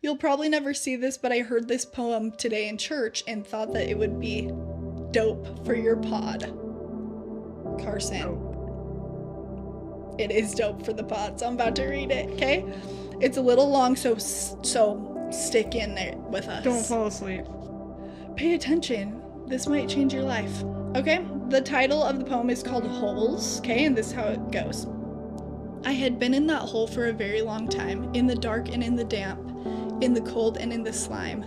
You'll probably never see this, but I heard this poem today in church and thought that it would be dope for your pod. Carson. Dope. It is dope for the pod, so I'm about to read it, okay? It's a little long, so stick in there with us. Don't fall asleep. Pay attention. This might change your life. Okay? The title of the poem is called Holes, okay? And this is how it goes. I had been in that hole for a very long time, in the dark and in the damp, in the cold and in the slime.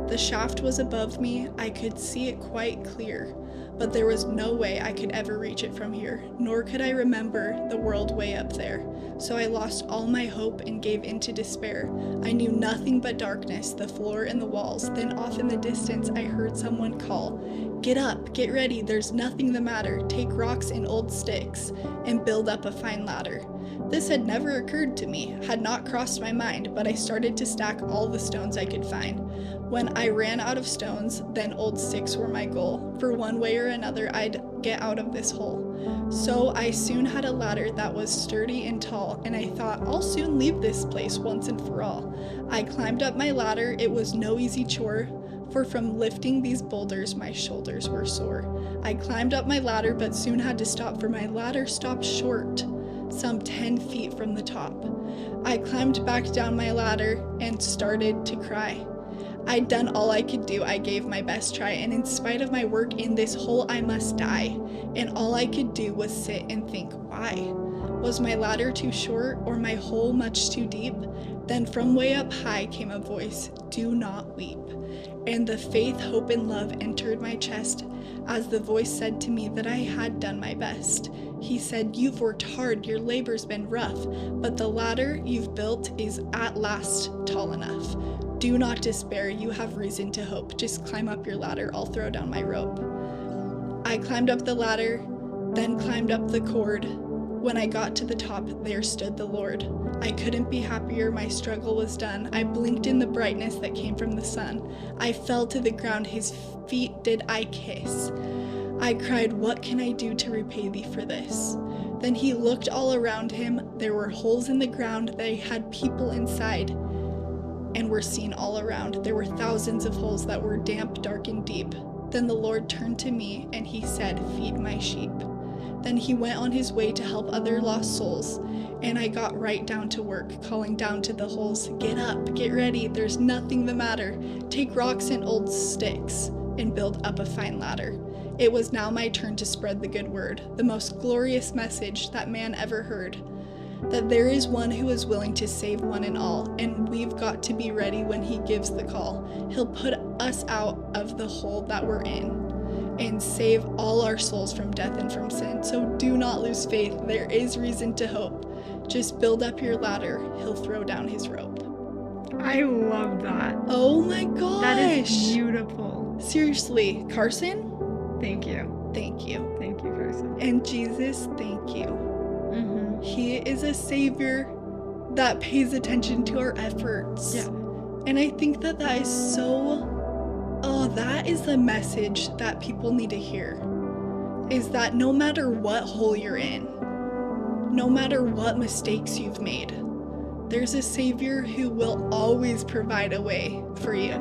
The shaft was above me, I could see it quite clear, but there was no way I could ever reach it from here, nor could I remember the world way up there. So I lost all my hope and gave in to despair. I knew nothing but darkness, the floor and the walls. Then off in the distance I heard someone call, "Get up, get ready, there's nothing the matter. Take rocks and old sticks and build up a fine ladder." This had never occurred to me, had not crossed my mind, but I started to stack all the stones I could find. When I ran out of stones, then old sticks were my goal. For one way or another, I'd get out of this hole. So I soon had a ladder that was sturdy and tall, and I thought I'll soon leave this place once and for all. I climbed up my ladder, it was no easy chore, for from lifting these boulders my shoulders were sore. I climbed up my ladder but soon had to stop, for my ladder stopped short, some 10 feet from the top. I climbed back down my ladder and started to cry. I'd done all I could do, I gave my best try, and in spite of my work in this hole I must die. And all I could do was sit and think, why? Was my ladder too short, or my hole much too deep? Then from way up high came a voice, "Do not weep." And the faith, hope, and love entered my chest, as the voice said to me that I had done my best. He said, "You've worked hard, your labor's been rough, but the ladder you've built is at last tall enough. Do not despair, you have reason to hope. Just climb up your ladder, I'll throw down my rope." I climbed up the ladder, then climbed up the cord. When I got to the top, there stood the Lord. I couldn't be happier, my struggle was done. I blinked in the brightness that came from the sun. I fell to the ground, his feet did I kiss. I cried, "What can I do to repay thee for this?" Then he looked all around him. There were holes in the ground, they had people inside, and were seen all around. There were thousands of holes that were damp, dark, and deep. Then the Lord turned to me, and he said, "Feed my sheep." Then he went on his way to help other lost souls, and I got right down to work, calling down to the holes, "Get up, get ready, there's nothing the matter. Take rocks and old sticks, and build up a fine ladder." It was now my turn to spread the good word, the most glorious message that man ever heard. That there is one who is willing to save one and all, and we've got to be ready when he gives the call. He'll put us out of the hole that we're in and save all our souls from death and from sin. So do not lose faith, there is reason to hope. Just build up your ladder, he'll throw down his rope. I love that. Oh my gosh! That is beautiful. Seriously, Carson? Thank you. Thank you. Thank you, Carson. And Jesus, thank you. Mm-hmm. He is a savior that pays attention to our efforts. Yeah. And I think that is so, that is the message that people need to hear. Is that no matter what hole you're in, no matter what mistakes you've made, there's a savior who will always provide a way for you.